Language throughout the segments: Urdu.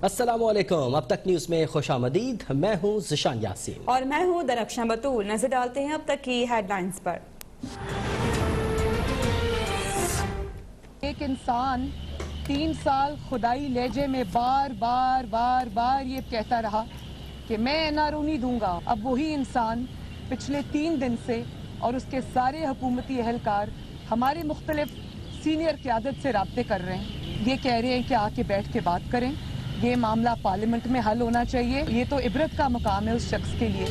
السلام علیکم، اب تک نیوز میں خوش آمدید۔ میں ہوں ذیشان یاسین اور میں ہوں درخشاں بطول۔ نظر ڈالتے ہیں اب تک کی ہیڈ لائنز پر۔ ایک انسان 3 سال خدائی لہجے میں بار یہ کہتا رہا کہ میں این آر او نہیں دوں گا۔ اب وہی انسان پچھلے 3 دن سے اور اس کے سارے حکومتی اہلکار ہماری مختلف سینئر قیادت سے رابطے کر رہے ہیں۔ یہ کہہ رہے ہیں کہ آ کے بیٹھ کے بات کریں، یہ معاملہ پارلیمنٹ میں حل ہونا چاہیے۔ یہ تو عبرت کا مقام ہے اس شخص کے لیے۔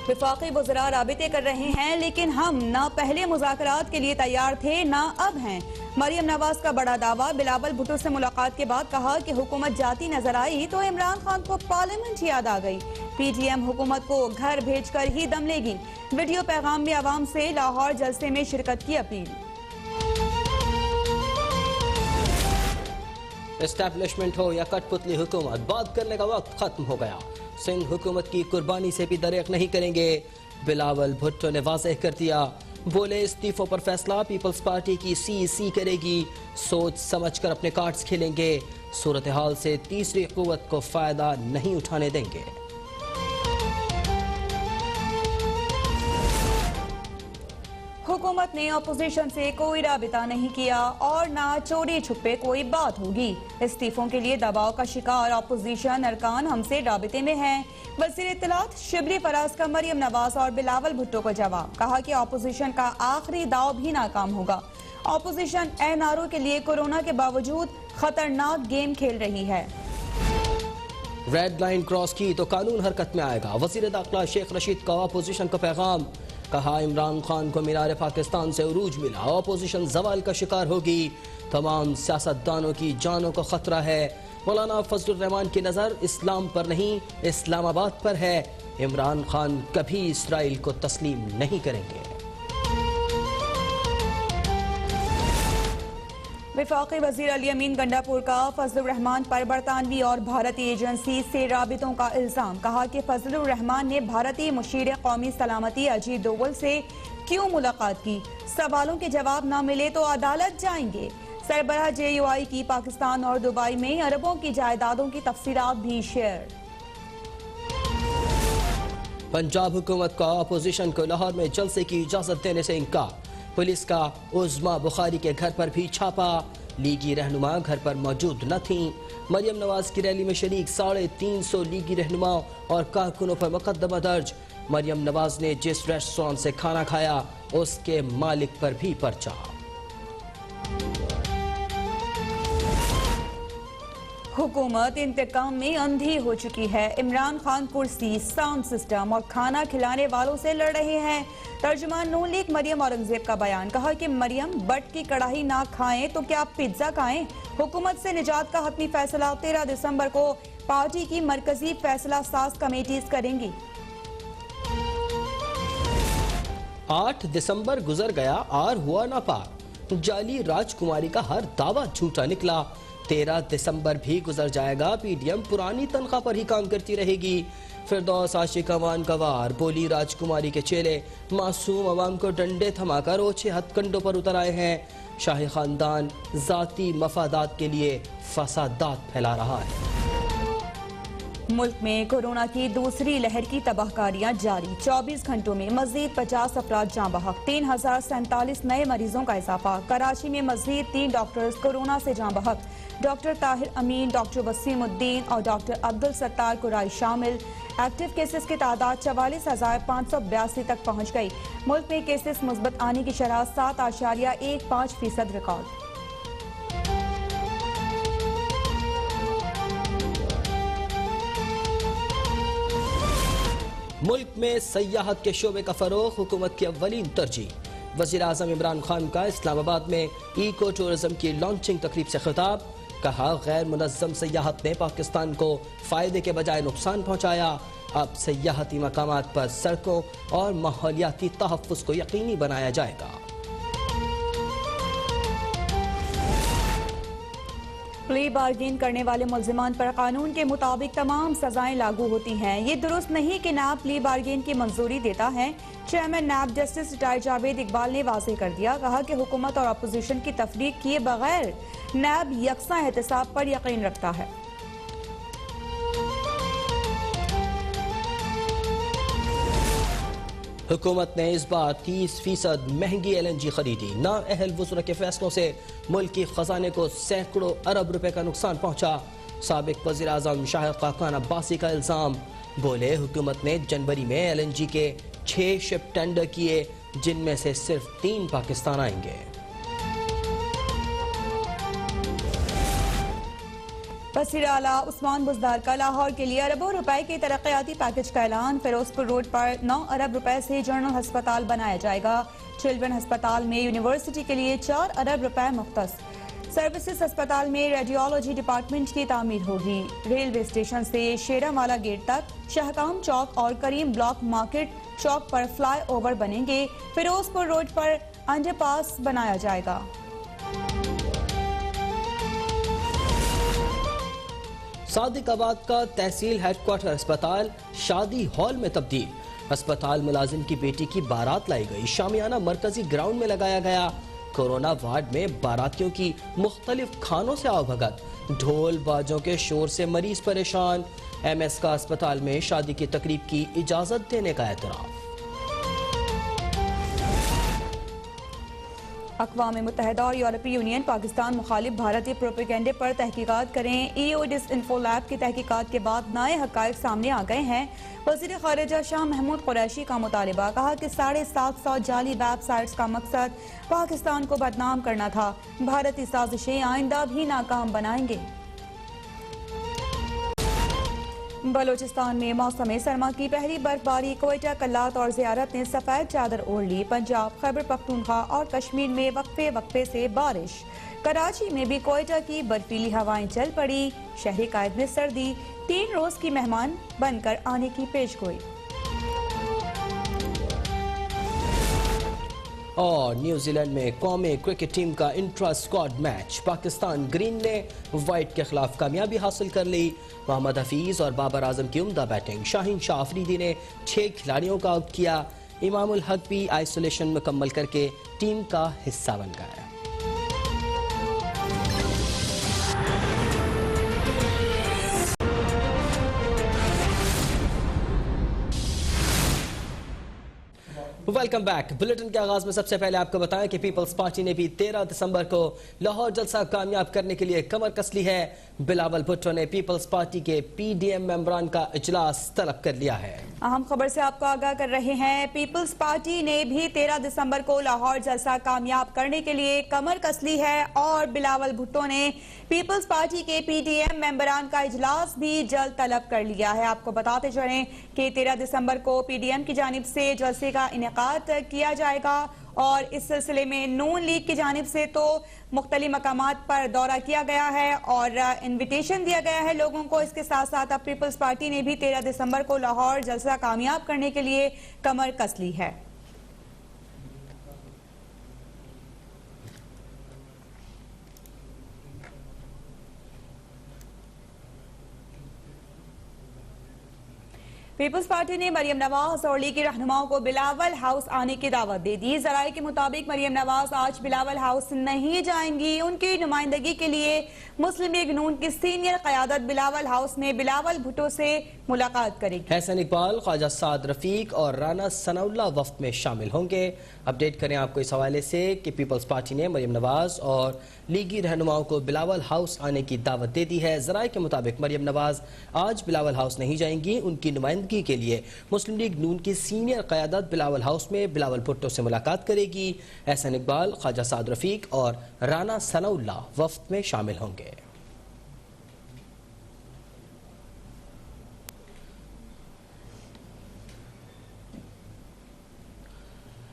وفاقی وزراء رابطے کر رہے ہیں، لیکن ہم نہ پہلے مذاکرات کے لیے تیار تھے نہ اب ہیں۔ مریم نواز کا بڑا دعویٰ۔ بلاول بھٹو سے ملاقات کے بعد کہا کہ حکومت جاتی نظر آئی تو عمران خان کو پارلیمنٹ یاد آ گئی۔ پی ٹی ایم حکومت کو گھر بھیج کر ہی دم لے گی۔ ویڈیو پیغام میں عوام سے لاہور جلسے میں شرکت کی اپیل۔ اسٹیبلشمنٹ ہو یا کٹ پتلی حکومت، بات کرنے کا وقت ختم ہو گیا۔ سندھ حکومت کی قربانی سے بھی دریغ نہیں کریں گے، بلاول بھٹو نے واضح کر دیا۔ بولے استعفوں پر فیصلہ پیپلز پارٹی کی سی کرے گی، سوچ سمجھ کر اپنے کارڈز کھیلیں گے، صورتحال سے تیسری قوت کو فائدہ نہیں اٹھانے دیں گے۔ حکومت نے اپوزیشن سے کوئی رابطہ نہیں کیا اور نہ چوری چھپے کوئی بات ہوگی۔ استعفوں کے لیے دباؤ کا شکار اپوزیشن ارکان ہم سے رابطے میں ہیں۔ وزیر اطلاعات شبلی فراز کا مریم نواز اور بلاول بھٹو کو جواب، کہا کہ اپوزیشن کا آخری داؤ بھی ناکام ہوگا۔ اپوزیشن این آر او کے لیے کورونا کے باوجود خطرناک گیم کھیل رہی ہے۔ ریڈ لائن کراس کی تو قانون حرکت میں آئے گا، وزیر داخلہ شیخ رشید کا اپوزیشن کو پیغام۔ کہا عمران خان کو مینار پاکستان سے عروج ملا، اپوزیشن زوال کا شکار ہوگی، تمام سیاستدانوں کی جانوں کو خطرہ ہے۔ مولانا فضل الرحمان کی نظر اسلام پر نہیں اسلام آباد پر ہے، عمران خان کبھی اسرائیل کو تسلیم نہیں کریں گے۔ وفاقی وزیر علی امین گنڈاپور کا فضل الرحمان پر برطانوی اور بھارتی ایجنسی سے رابطوں کا الزام۔ کہا کہ فضل الرحمان نے بھارتی مشیر قومی سلامتی اجیت دوول سے کیوں ملاقات کی، سوالوں کے جواب نہ ملے تو عدالت جائیں گے۔ سربراہ جے یو آئی کی پاکستان اور دبئی میں اربوں کی جائیدادوں کی تفصیلات بھی شیئر۔ پنجاب حکومت کا اپوزیشن کو لاہور میں جلسے کی اجازت دینے سے انکار، پولیس کا عظما بخاری کے گھر پر بھی چھاپا، لیگی رہنما گھر پر موجود نہ تھیں۔ مریم نواز کی ریلی میں شریک 350 لیگی رہنماؤں اور کارکنوں پر مقدمہ درج۔ مریم نواز نے جس ریسٹوران سے کھانا کھایا اس کے مالک پر بھی پرچہ۔ حکومت انتقام میں اندھی ہو چکی ہے، عمران خان کرسی، ساؤنڈ سسٹم اور کھانا کھلانے والوں سے لڑ رہے ہیں۔ ترجمان نون لیگ مریم اورنگزیب کا بیان، کہا کہ مریم بٹ کی کڑاہی نہ کھائیں تو کیا پیزا کھائیں۔ حکومت سے نجات کا حتمی فیصلہ 13 دسمبر کو پارٹی کی مرکزی فیصلہ ساز کمیٹیز کریں گی۔ 8 دسمبر گزر گیا اور ہوا نہ پار، جعلی راج کماری کا ہر دعویٰ جھوٹا نکلا۔ 13 دسمبر بھی گزر جائے گا، پی ڈی ایم پرانی تنخواہ پر ہی کام کرتی رہے گی۔ فردوس عاشق امان گوار، بولی راج کماری کے چیلے معصوم عوام کو ڈنڈے تھما کر اوچھے ہتھ کنڈوں پر اتر آئے ہیں۔ شاہی خاندان ذاتی مفادات کے لیے فسادات پھیلا رہا ہے۔ ملک میں کورونا کی دوسری لہر کی تباہ کاریاں جاری، 24 گھنٹوں میں مزید 50 افراد جاں بحق، 3047 نئے مریضوں کا اضافہ۔ کراچی میں مزید 3 ڈاکٹرز کورونا سے جاں بحق، ڈاکٹر طاہر امین، ڈاکٹر وسیم الدین اور ڈاکٹر عبدالستار قرائی شامل۔ ایکٹیو کیسز کی تعداد 44,582 تک پہنچ گئی۔ ملک میں کیسز مثبت آنے کی شرح 7.15% ریکارڈ۔ ملک میں سیاحت کے شعبے کا فروغ حکومت کی اولین ترجیح، وزیر اعظم عمران خان کا اسلام آباد میں ایکو ٹورزم کی لانچنگ تقریب سے خطاب۔ کہا غیر منظم سیاحت نے پاکستان کو فائدے کے بجائے نقصان پہنچایا، اب سیاحتی مقامات پر سڑکوں اور ماحولیاتی تحفظ کو یقینی بنایا جائے گا۔ پلی بارگین کرنے والے ملزمان پر قانون کے مطابق تمام سزائیں لاگو ہوتی ہیں۔ یہ درست نہیں کہ نیب پلی بارگین کی منظوری دیتا ہے، chairman NAB justice retired Javed Iqbal نے واضح کر دیا۔ کہا کہ حکومت اور اپوزیشن کی تفریق کیے بغیر نیب یکساں احتساب پر یقین رکھتا ہے۔ حکومت نے اس بار 30% مہنگی LNG خریدی. نااہل وزراء کے فیصلوں سے ملک کی خزانے کو سینکڑوں ارب روپے کا نقصان پہنچا. سابق وزیر اعظم شاہد خاقان عباسی کا الزام. بولے حکومت نے جنوری میں LNG کے 6 شپ ٹینڈر کیے جن میں سے صرف 3 پاکستان آئیں گے. وزیر اعلیٰ عثمان بزدار کا لاہور کے لیے اربوں روپے کے ترقیاتی پیکج کا اعلان. فیروزپور روڈ پر 9 ارب روپے سے جنرل ہسپتال بنایا جائے گا. چلڈرن ہسپتال میں یونیورسٹی کے لیے 4 ارب روپے مختص. سروسز ہسپتال میں ریڈیولوجی ڈپارٹمنٹ کی تعمیر ہوگی. ریلوے اسٹیشن سے شیرامالا گیٹ تک شہکام چوک اور کریم بلاک مارکیٹ چوک پر فلائی اوور بنیں گے. فیروزپور روڈ پر انڈر پاس بنایا جائے گا. صادق آباد کا تحصیل ہیڈ کوارٹر اسپتال شادی ہال میں تبدیل. اسپتال ملازم کی بیٹی کی بارات لائی گئی. شامیانہ مرکزی گراؤنڈ میں لگایا گیا. کورونا وارڈ میں باراتیوں کی مختلف کھانوں سے آؤ بھگت. ڈھول باجوں کے شور سے مریض پریشان. MS کا اسپتال میں شادی کی تقریب کی اجازت دینے کا اعتراف. اقوام متحدہ اور یورپی یونین پاکستان مخالف بھارتی پروپیگنڈے پر تحقیقات کریں. EO ڈس انفو لیب کی تحقیقات کے بعد نئے حقائق سامنے آ گئے ہیں. وزیر خارجہ شاہ محمود قریشی کا مطالبہ. کہا کہ 750 جعلی ویب سائٹس کا مقصد پاکستان کو بدنام کرنا تھا. بھارتی سازشیں آئندہ بھی ناکام بنائیں گے. بلوچستان میں موسم سرما کی پہلی برفباری. کوئٹہ کلات اور زیارت نے سفید چادر اوڑھ لی. پنجاب خیبر پختونخوا اور کشمیر میں وقفے سے بارش. کراچی میں بھی کوئٹہ کی برفیلی ہوائیں چل پڑی. شہری قائد میں سردی. 3 روز کی مہمان بن کر آنے کی پیش گوئی. اور نیوزی لینڈ میں قومی کرکٹ ٹیم کا intra squad match. Pakistan green نے وائٹ کے خلاف کامیابی حاصل کر لی. محمد حفیظ اور بابر اعظم کی عمدہ بیٹنگ. شاہین شاہ آفریدی نے 6 کھلاڑیوں کا آؤٹ کیا. امام الحق بھی آئسولیشن مکمل کر کے ٹیم کا حصہ بن گیا. Welcome back. بلیٹن کے آغاز میں سب سے پہلے آپ کو بتائیں کہ پیپلز پارٹی نے بھی 13 دسمبر کو لاہور جلسہ کامیاب کرنے کے لیے کمر کس لی ہے. بلاول بھٹو نے پیپلز پارٹی کے PDM ممبران کا اجلاس طلب کر لیا ہے. اہم خبر سے آپ کو آگاہ کر رہے ہیں. پیپلز پارٹی نے بھی 13 دسمبر کو لاہور جلسہ کامیاب کرنے کے لیے کمر کس لی ہے اور بلاول بھٹو نے پیپلز پارٹی کے PDM ممبران کا اجلاس بھی جلد طلب کر لیا ہے. آپ کو بتاتے چلیں کہ 13 دسمبر کو PDM کی جانب سے جلسے کا انعقاد کیا جائے گا اور اس سلسلے میں نون لیگ کی جانب سے تو مختلف مقامات پر دورہ کیا گیا ہے اور انویٹیشن دیا گیا ہے لوگوں کو. اس کے ساتھ ساتھ اب پیپلز پارٹی نے بھی 13 دسمبر کو لاہور جلسہ کامیاب کرنے کے لیے کمر کس لی ہے. پیپلز پارٹی نے مریم نواز اور لیگی رہنماؤں کو بلاول ہاؤس آنے کی دعوت دے دی. ذرائع کے مطابق مریم نواز آج بلاول ہاؤس نہیں جائیں گی. ان کی نمائندگی کے لیے مسلم لیگ نون کی سینئر قیادت بلاول ہاؤس میں بلاول بھٹو سے ملاقات کرے گی. حسن اقبال، خواجہ سعد رفیق اور رانا ثناء اللہ وفد میں شامل ہوں گے. اپڈیٹ کریں آپ کو اس حوالے سے کہ پیپلز پارٹی نے مریم نواز اور لیگی رہنماؤں کو بلاول ہاؤس آنے کی دعوت دے دی ہے. ذرائع کے مطابق مریم نواز آج بلاول ہاؤس نہیں جائیں گی. ان کی نمائندگی کے لیے مسلم لیگ نون کی سینئر قیادت بلاول ہاؤس میں بلاول بھٹو سے ملاقات کرے گی. حسن اقبال، خواجہ سعد رفیق اور رانا ثناء اللہ وفد میں شامل ہوں گے.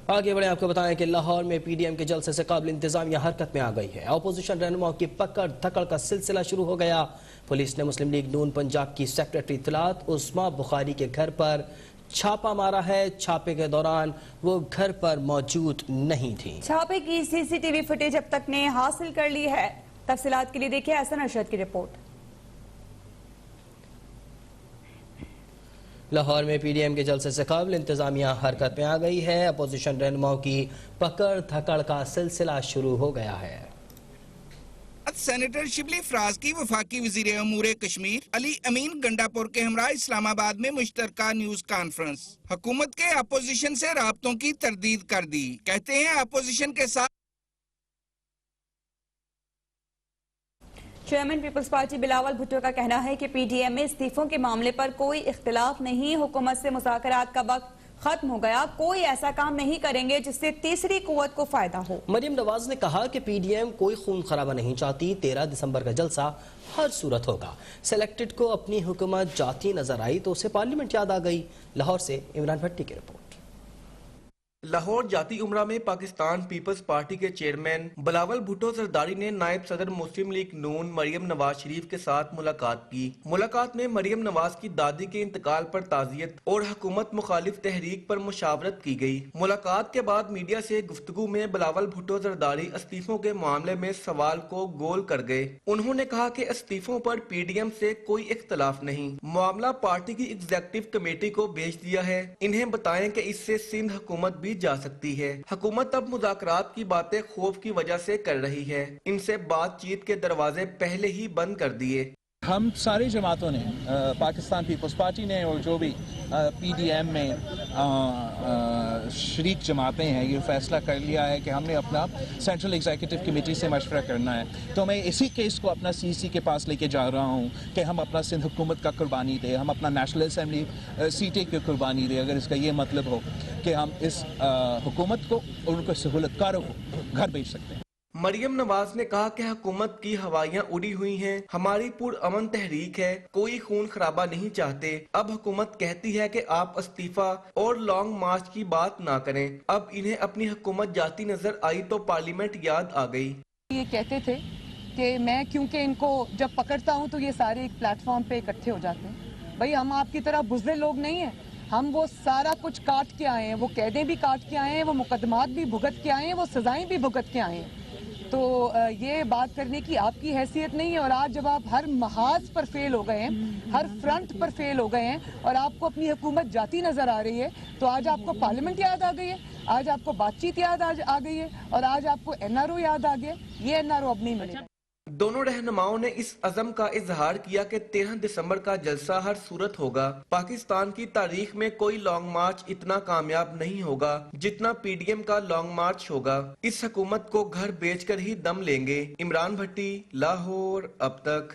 آگے بڑھیں، آپ کو بتائیں کہ لاہور میں PDM کے جلسے سے قابل انتظامیہ حرکت میں آ گئی ہے. اپوزیشن رہنماؤں کی پکڑ دھکڑ کا سلسلہ شروع ہو گیا. پولیس نے مسلم لیگ نون پنجاب کی سیکریٹری اطلاعات عثما بخاری کے گھر پر چھاپا مارا ہے. چھاپے کے دوران وہ گھر پر موجود نہیں تھی. چھاپے کی CCTV فوٹیج اب تک نے حاصل کر لی ہے. تفصیلات کے لیے دیکھیں حسن ارشد کی رپورٹ. لاہور میں PDM کے جلسے سے قبل انتظامیہ حرکت میں آ گئی ہے. اپوزیشن رہنماؤں کی پکڑ دھکڑ کا سلسلہ شروع ہو گیا ہے. سینیٹر شبلی فراز کی وفاقی وزیر امور کشمیر علی امین گنڈاپور کے ہمراہ اسلام آباد میں مشترکہ نیوز کانفرنس۔ حکومت کے اپوزیشن سے رابطوں کی تردید کر دی، کہتے ہیں اپوزیشن کے ساتھ۔ چیئرمین پیپلز پارٹی بلاول بھٹو کا کہنا ہے کہ پی ڈی ایم میں استعفوں کے معاملے پر کوئی اختلاف نہیں، حکومت سے مذاکرات کا وقت ختم ہو گیا، کوئی ایسا کام نہیں کریں گے جس سے تیسری قوت کو فائدہ ہو۔ مریم نواز نے کہا کہ پی ڈی ایم کوئی خون خرابہ نہیں چاہتی، 13 دسمبر کا جلسہ ہر صورت ہوگا۔ سلیکٹڈ کو اپنی حکومت جاتی نظر آئی تو اسے پارلیمنٹ یاد آ گئی۔ لاہور سے عمران بھٹی کی رپورٹ۔ لاہور جاتی عمرہ میں پاکستان پیپلز پارٹی کے چیئرمین بلاول بھٹو زرداری نے نائب صدر مسلم لیگ نون مریم نواز شریف کے ساتھ ملاقات کی۔ ملاقات میں مریم نواز کی دادی کے انتقال پر تعزیت اور حکومت مخالف تحریک پر مشاورت کی گئی۔ ملاقات کے بعد میڈیا سے گفتگو میں بلاول بھٹو زرداری استعفوں کے معاملے میں سوال کو گول کر گئے۔ انہوں نے کہا کہ استعفوں پر پی ڈی ایم سے کوئی اختلاف نہیں، معاملہ پارٹی کی ایگزیکٹو کمیٹی کو بھیج دیا ہے، انہیں بتائیں کہ اس سے سندھ حکومت بھی جا سکتی ہے۔ حکومت اب مذاکرات کی باتیں خوف کی وجہ سے کر رہی ہے، ان سے بات چیت کے دروازے پہلے ہی بند کر دیے۔ ہم ساری جماعتوں نے، پاکستان پیپلز پارٹی نے اور جو بھی پی ڈی ایم میں شریک جماعتیں ہیں، یہ فیصلہ کر لیا ہے کہ ہم نے اپنا سینٹرل ایگزیکٹو کمیٹی سے مشورہ کرنا ہے۔ تو میں اسی کیس کو اپنا سی سی کے پاس لے کے جا رہا ہوں کہ ہم اپنا سندھ حکومت کا قربانی دیں، ہم اپنا نیشنل اسمبلی سیٹیں کی قربانی دیں، اگر اس کا یہ مطلب ہو کہ ہم اس حکومت کو اور ان کے سہولت کاروں کو گھر بھیج سکتے ہیں۔ مریم نواز نے کہا کہ حکومت کی ہوائیاں اڑی ہوئی ہیں، ہماری پرامن تحریک ہے، کوئی خون خرابہ نہیں چاہتے۔ اب حکومت کہتی ہے کہ آپ استعفی اور لانگ مارچ کی بات نہ کریں، اب انہیں اپنی حکومت جاتی نظر آئی تو پارلیمنٹ یاد آ گئی۔ یہ کہتے تھے کہ میں کیونکہ ان کو جب پکڑتا ہوں تو یہ سارے ایک پلیٹ فارم پہ اکٹھے ہو جاتے ہیں۔ بھئی ہم آپ کی طرح بزدل لوگ نہیں ہیں، ہم وہ سارا کچھ کاٹ کے آئے ہیں، وہ قیدیں بھی کاٹ کے آئے ہیں، وہ مقدمات بھی بھگت کے آئے ہیں، وہ سزائیں بھی بھگت کے آئے ہیں۔ تو یہ بات کرنے کی آپ کی حیثیت نہیں ہے، اور آج جب آپ ہر محاذ پر فیل ہو گئے ہیں، ہر فرنٹ پر فیل ہو گئے ہیں، اور آپ کو اپنی حکومت جاتی نظر آ رہی ہے، تو آج آپ کو پارلیمنٹ یاد آ گئی ہے، آج آپ کو بات چیت یاد آ گئی ہے، اور آج آپ کو این آر او یاد آ گیا۔ یہ این آر او اب نہیں ملے گا۔ دونوں رہنماؤں نے اس عزم کا اظہار کیا کہ 13 دسمبر کا جلسہ ہر صورت ہوگا۔ پاکستان کی تاریخ میں کوئی لانگ مارچ اتنا کامیاب نہیں ہوگا جتنا پی ڈی ایم کا لانگ مارچ ہوگا۔ اس حکومت کو گھر بیچ کر ہی دم لیں گے۔ عمران بھٹی، لاہور، اب تک۔